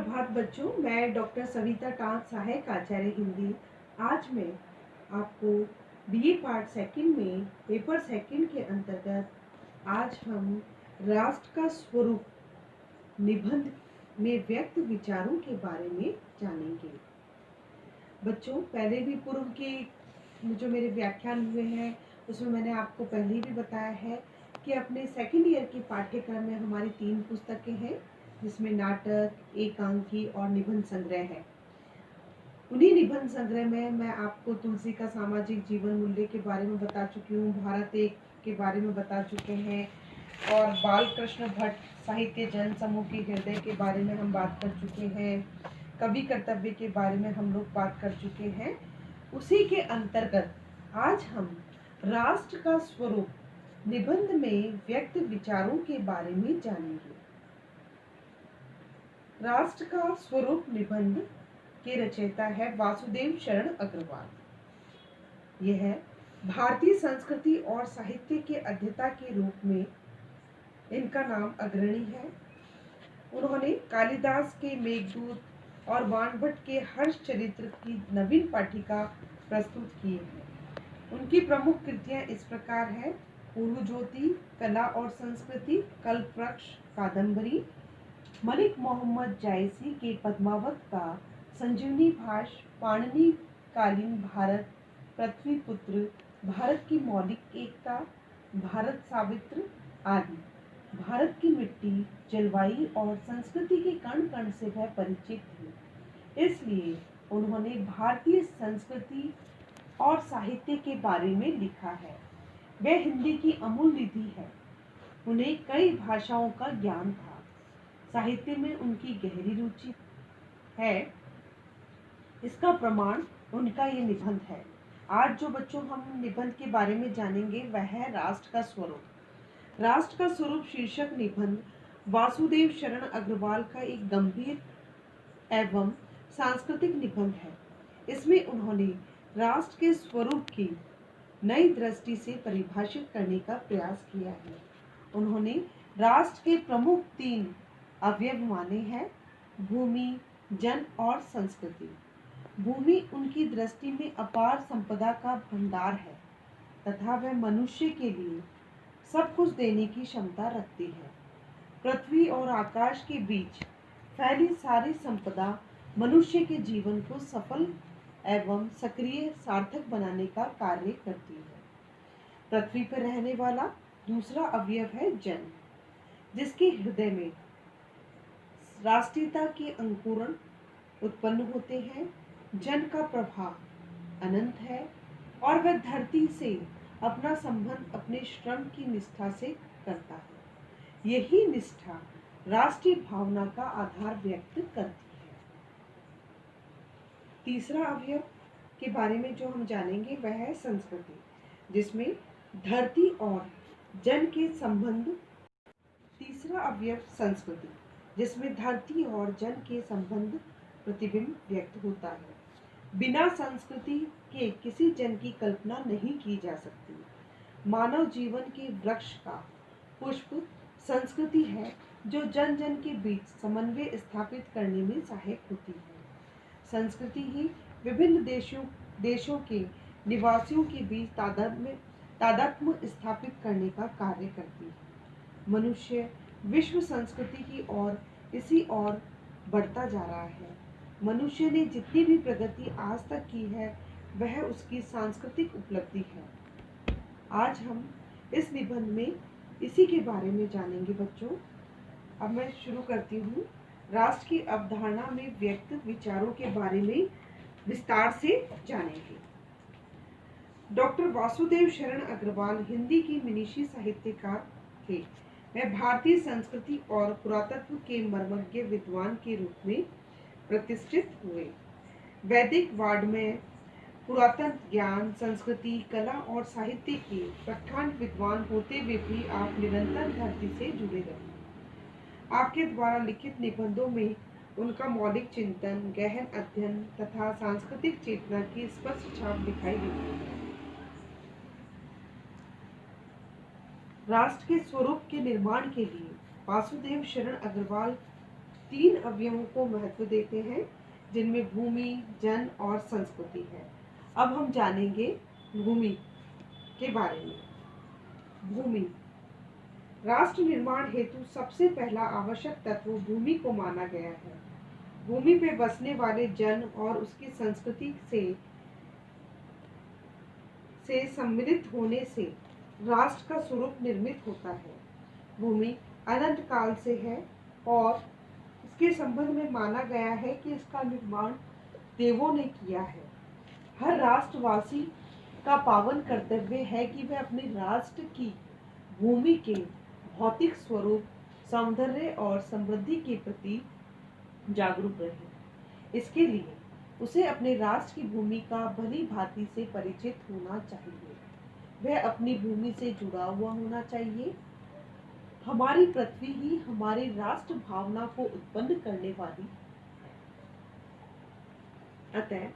सुप्रभात बच्चों, मैं डॉक्टर सविता टांक, सहायक आचार्य हिंदी। आज मैं आपको बीए पार्ट सेकंड में पेपर सेकंड के अंतर्गत आज हम राष्ट्र का स्वरूप निबंध में व्यक्त विचारों के बारे में जानेंगे। बच्चों, पहले भी पूर्व के जो मेरे व्याख्यान हुए हैं उसमें मैंने आपको पहले भी बताया है कि अपने सेकंड ईयर के पाठ्यक्रम में हमारी 3 पुस्तकें हैं, जिसमें नाटक, एकांकी और निबंध संग्रह है। उन्हीं निबंध संग्रह में मैं आपको तुलसी का सामाजिक जीवन मूल्य के बारे में बता चुकी हूँ, भारत एक के बारे में बता चुके हैं और बाल कृष्ण भट्ट साहित्य जन समूह के हृदय के बारे में हम बात कर चुके हैं। कवि कर्तव्य के बारे में हम लोग बात कर चुके हैं। उसी के अंतर्गत आज हम राष्ट्र का स्वरूप निबंध में व्यक्त विचारों के बारे में जानेंगे। राष्ट्र का स्वरूप निबंध के रचयिता है वासुदेव शरण अग्रवाल। यह भारतीय संस्कृति और साहित्य के अध्येता के रूप में इनका नाम अग्रणी है। उन्होंने कालिदास के मेघदूत और बाणभट्ट के हर्ष चरित्र की नवीन पाठिका प्रस्तुत की है। उनकी प्रमुख कृतियां इस प्रकार है: पूर्व ज्योति, कला और संस्कृति, कल्पवृक्ष, कादम्बरी, मलिक मोहम्मद जायसी के पद्मावत का संजीवनी भाष्य, पाणिनि कालीन भारत, पृथ्वीपुत्र, भारत की मौलिक एकता, भारत सावित्र आदि। भारत की मिट्टी, जलवायु और संस्कृति के कण कण से वह परिचित थी, इसलिए उन्होंने भारतीय संस्कृति और साहित्य के बारे में लिखा है। वह हिंदी की अमूल निधि है। उन्हें कई भाषाओं का ज्ञान था। साहित्य में उनकी गहरी रुचि है। इसका प्रमाण उनका ये निबंध है। आज जो बच्चों हम निबंध के बारे में जानेंगे वह है राष्ट्र का स्वरूप। राष्ट्र का स्वरूप शीर्षक निबंध वासुदेव शरण अग्रवाल का एक गंभीर एवं सांस्कृतिक निबंध है। इसमें उन्होंने राष्ट्र के स्वरूप की नई दृष्टि से परिभाषित करने का प्रयास किया है। उन्होंने राष्ट्र के प्रमुख 3 अवयव माने हैं: भूमि, जन और संस्कृति। भूमि उनकी दृष्टि में अपार संपदा का भंडार है तथा वह मनुष्य के लिए सब कुछ देने की क्षमता रखती है। पृथ्वी और आकाश के बीच फैली सारी संपदा मनुष्य के जीवन को सफल एवं सक्रिय सार्थक बनाने का कार्य करती है। पृथ्वी पर रहने वाला दूसरा अवयव है जन, जिसके हृदय में राष्ट्रीयता के अंकुरण उत्पन्न होते हैं। जन का प्रभाव अनंत है और वह धरती से अपना संबंध अपने श्रम की निष्ठा से करता है। यही निष्ठा राष्ट्रीय भावना का आधार व्यक्त करती है। तीसरा अवयव के बारे में जो हम जानेंगे वह है संस्कृति, जिसमें धरती और जन के संबंध। तीसरा अवयव संस्कृति, जिसमें धरती और जन के संबंध प्रतिबिंब व्यक्त होता है। बिना संस्कृति के किसी जन की कल्पना नहीं की जा सकती। मानव जीवन के वृक्ष का पुष्प संस्कृति है, जो जन जन के बीच समन्वय स्थापित करने में सहायक होती है। संस्कृति ही विभिन्न देशों के निवासियों के बीच तादात्म्य स्थापित करने का कार्य करती है। मनुष्य विश्व संस्कृति की ओर इसी ओर बढ़ता जा रहा है। मनुष्य ने जितनी भी प्रगति आज तक की है वह उसकी सांस्कृतिक उपलब्धि है। आज हम इस निबंध में इसी के बारे में जानेंगे बच्चों। अब मैं शुरू करती हूँ। राष्ट्र की अवधारणा में व्यक्त विचारों के बारे में विस्तार से जानेंगे। डॉक्टर वासुदेव शरण अग्रवाल हिंदी की मनीषी साहित्यकार थे। वह भारतीय संस्कृति और पुरातत्व के मर्मज्ञ विद्वान के रूप में प्रतिष्ठित हुए। वैदिक वाङ्मय, पुरातन ज्ञान, संस्कृति, कला और साहित्य के प्रख्यात विद्वान होते हुए भी आप निरंतर धरती से जुड़े रहे। आपके द्वारा लिखित निबंधों में उनका मौलिक चिंतन, गहन अध्ययन तथा सांस्कृतिक चेतना की स्पष्ट छाप दिखाई देती है। राष्ट्र के स्वरूप के निर्माण के लिए वासुदेव शरण अग्रवाल तीन अवयवों को महत्व देते हैं, जिनमें भूमि, जन और संस्कृति है। अब हम जानेंगे भूमि के बारे में। भूमि राष्ट्र निर्माण हेतु सबसे पहला आवश्यक तत्व भूमि को माना गया है। भूमि पे बसने वाले जन और उसकी संस्कृति से सम्मिलित होने से राष्ट्र का स्वरूप निर्मित होता है। भूमि अनंत काल से है और इसके संबंध में माना गया है कि इसका निर्माण देवों ने किया है। हर राष्ट्रवासी का पावन कर्तव्य है कि वह अपने राष्ट्र की भूमि के भौतिक स्वरूप, सौंदर्य और समृद्धि के प्रति जागरूक रहे। इसके लिए उसे अपने राष्ट्र की भूमि का भली भांति से परिचित होना चाहिए। वह अपनी भूमि से जुड़ा हुआ होना चाहिए। हमारी पृथ्वी ही हमारी राष्ट्र भावना को उत्पन्न करने वाली है। अतः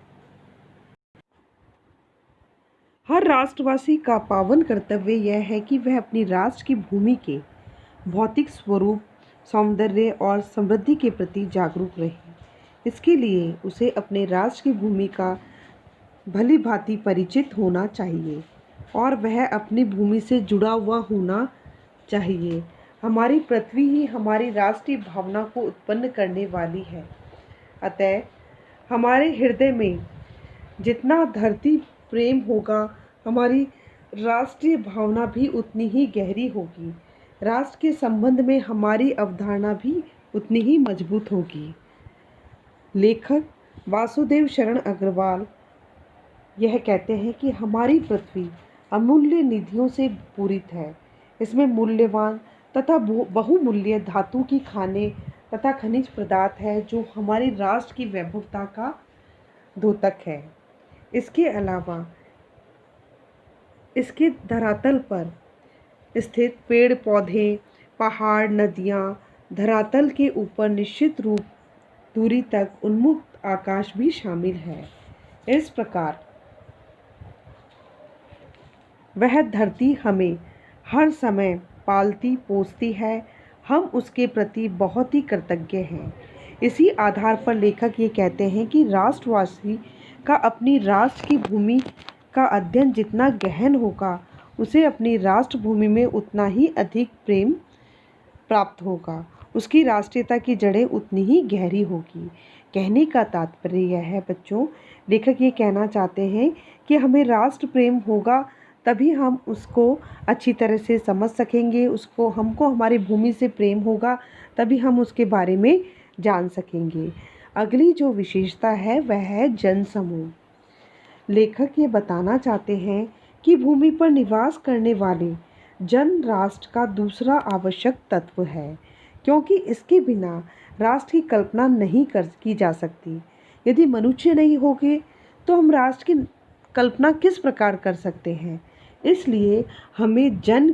हर राष्ट्रवासी का पावन कर्तव्य यह है कि वह अपनी राष्ट्र की भूमि के भौतिक स्वरूप, सौंदर्य और समृद्धि के प्रति जागरूक रहे। इसके लिए उसे अपने राष्ट्र की भूमि का भली भांति परिचित होना चाहिए और वह अपनी भूमि से जुड़ा हुआ होना चाहिए। हमारी पृथ्वी ही हमारी राष्ट्रीय भावना को उत्पन्न करने वाली है। अतः हमारे हृदय में जितना धरती प्रेम होगा, हमारी राष्ट्रीय भावना भी उतनी ही गहरी होगी। राष्ट्र के संबंध में हमारी अवधारणा भी उतनी ही मजबूत होगी। लेखक वासुदेव शरण अग्रवाल यह कहते हैं कि हमारी पृथ्वी अमूल्य निधियों से पूरित है। इसमें मूल्यवान तथा बहुमूल्य धातु की खानें तथा खनिज पदार्थ है, जो हमारी राष्ट्र की वैभवता का द्योतक है। इसके अलावा इसके धरातल पर स्थित पेड़ पौधे, पहाड़, नदियाँ, धरातल के ऊपर निश्चित रूप दूरी तक उन्मुक्त आकाश भी शामिल है। इस प्रकार वह धरती हमें हर समय पालती पोसती है। हम उसके प्रति बहुत ही कृतज्ञ हैं। इसी आधार पर लेखक ये कहते हैं कि राष्ट्रवासी का अपनी राष्ट्र की भूमि का अध्ययन जितना गहन होगा, उसे अपनी राष्ट्रभूमि में उतना ही अधिक प्रेम प्राप्त होगा। उसकी राष्ट्रीयता की जड़ें उतनी ही गहरी होगी। कहने का तात्पर्य यह है बच्चों, लेखक ये कहना चाहते हैं कि हमें राष्ट्र प्रेम होगा, तभी हम उसको अच्छी तरह से समझ सकेंगे। हमको हमारी भूमि से प्रेम होगा, तभी हम उसके बारे में जान सकेंगे। अगली जो विशेषता है वह है जन समूह। लेखक ये बताना चाहते हैं कि भूमि पर निवास करने वाले जन राष्ट्र का दूसरा आवश्यक तत्व है, क्योंकि इसके बिना राष्ट्र की कल्पना नहीं की जा सकती। यदि मनुष्य नहीं होंगे तो हम राष्ट्र की कल्पना किस प्रकार कर सकते हैं। इसलिए हमें जन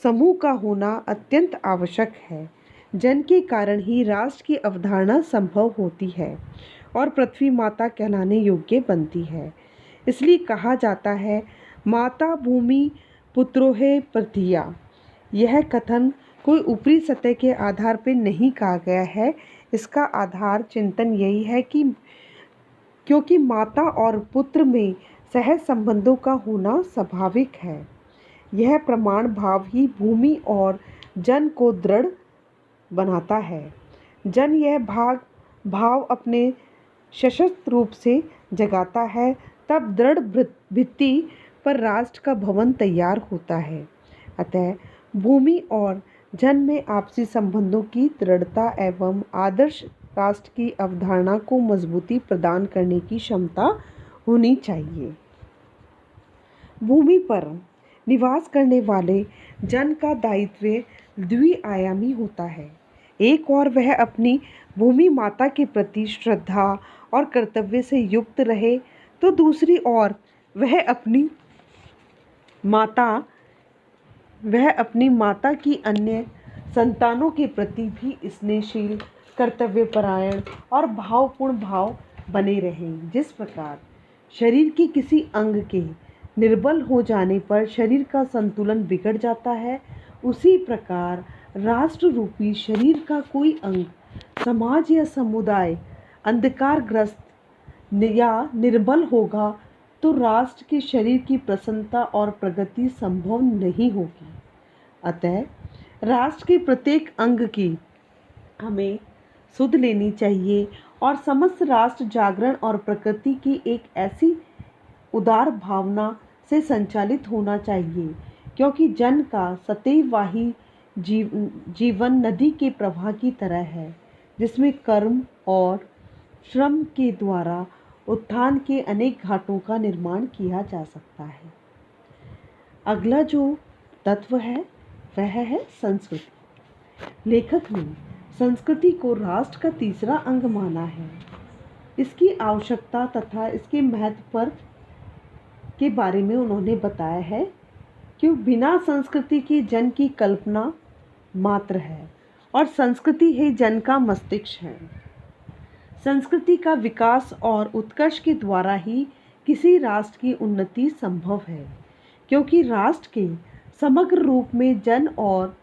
समूह का होना अत्यंत आवश्यक है। जन के कारण ही राष्ट्र की अवधारणा संभव होती है और पृथ्वी माता कहलाने योग्य बनती है। इसलिए कहा जाता है, माता भूमि पुत्रोहे प्रथिया। यह कथन कोई ऊपरी सतह के आधार पर नहीं कहा गया है। इसका आधार चिंतन यही है कि क्योंकि माता और पुत्र में सहज संबंधों का होना स्वाभाविक है। यह प्रमाण भाव ही भूमि और जन को दृढ़ बनाता है। जन यह भाव अपने सशक्त रूप से जगाता है, तब दृढ़ भित्ति पर राष्ट्र का भवन तैयार होता है। अतः भूमि और जन में आपसी संबंधों की दृढ़ता एवं आदर्श राष्ट्र की अवधारणा को मजबूती प्रदान करने की क्षमता होनी चाहिए। भूमि पर निवास करने वाले जन का दायित्व द्विआयामी होता है। एक और वह अपनी भूमि माता के प्रति श्रद्धा और कर्तव्य से युक्त रहे, तो दूसरी ओर वह अपनी माता की अन्य संतानों के प्रति भी स्नेहशील, कर्तव्यपरायण और भावपूर्ण भाव बने रहें। जिस प्रकार शरीर के किसी अंग के निर्बल हो जाने पर शरीर का संतुलन बिगड़ जाता है, उसी प्रकार राष्ट्र रूपी शरीर का कोई अंग समाज या समुदाय अंधकारग्रस्त या निर्बल होगा तो राष्ट्र के शरीर की प्रसन्नता और प्रगति संभव नहीं होगी। अतः राष्ट्र के प्रत्येक अंग की हमें सुध लेनी चाहिए और समस्त राष्ट्र जागरण और प्रकृति की एक ऐसी उदार भावना से संचालित होना चाहिए, क्योंकि जन का सतैवाही जीवन नदी के प्रवाह की तरह है, जिसमें कर्म और श्रम के द्वारा उत्थान के अनेक घाटों का निर्माण किया जा सकता है। अगला जो तत्व है वह है संस्कृति। लेखक ने संस्कृति को राष्ट्र का तीसरा अंग माना है। इसकी आवश्यकता तथा इसके महत्व पर के बारे में उन्होंने बताया है कि बिना संस्कृति के जन की कल्पना मात्र है और संस्कृति ही जन का मस्तिष्क है। संस्कृति का विकास और उत्कर्ष के द्वारा ही किसी राष्ट्र की उन्नति संभव है, क्योंकि राष्ट्र के समग्र रूप में जन और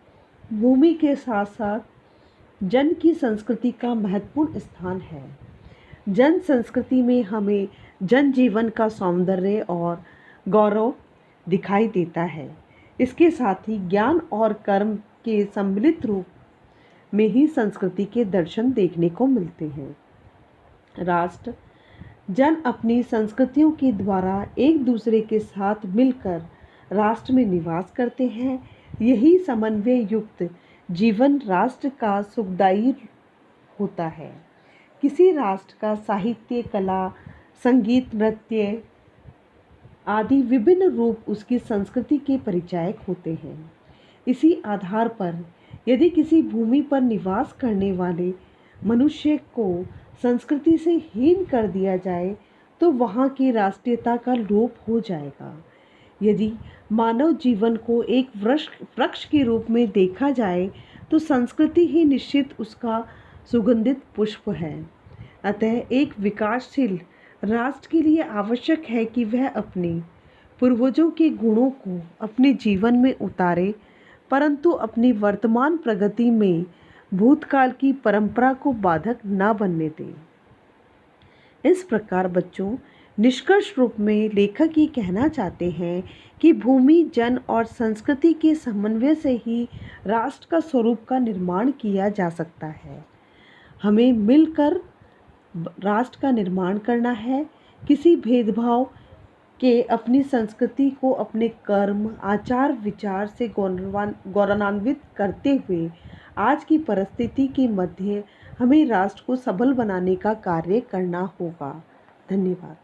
भूमि के साथ साथ जन की संस्कृति का महत्वपूर्ण स्थान है। जन संस्कृति में हमें जन जीवन का सौंदर्य और गौरव दिखाई देता है। इसके साथ ही ज्ञान और कर्म के सम्मिलित रूप में ही संस्कृति के दर्शन देखने को मिलते हैं। राष्ट्र जन अपनी संस्कृतियों के द्वारा एक दूसरे के साथ मिलकर राष्ट्र में निवास करते हैं। यही समन्वय युक्त जीवन राष्ट्र का सुखदायी होता है। किसी राष्ट्र का साहित्य, कला, संगीत, नृत्य आदि विभिन्न रूप उसकी संस्कृति के परिचायक होते हैं। इसी आधार पर यदि किसी भूमि पर निवास करने वाले मनुष्य को संस्कृति से हीन कर दिया जाए तो वहाँ की राष्ट्रीयता का लोप हो जाएगा। यदि मानव जीवन को एक वृक्ष के रूप में देखा जाए तो संस्कृति ही निश्चित उसका सुगंधित पुष्प है। अतः एक विकासशील राष्ट्र के लिए आवश्यक है कि वह अपने पूर्वजों के गुणों को अपने जीवन में उतारे, परंतु अपनी वर्तमान प्रगति में भूतकाल की परंपरा को बाधक न बनने दे। इस प्रकार बच्चों, निष्कर्ष रूप में लेखक ये कहना चाहते हैं कि भूमि, जन और संस्कृति के समन्वय से ही राष्ट्र का स्वरूप का निर्माण किया जा सकता है। हमें मिलकर राष्ट्र का निर्माण करना है। किसी भेदभाव के अपनी संस्कृति को अपने कर्म, आचार, विचार से गौरवान्वित करते हुए आज की परिस्थिति के मध्य हमें राष्ट्र को सबल बनाने का कार्य करना होगा। धन्यवाद।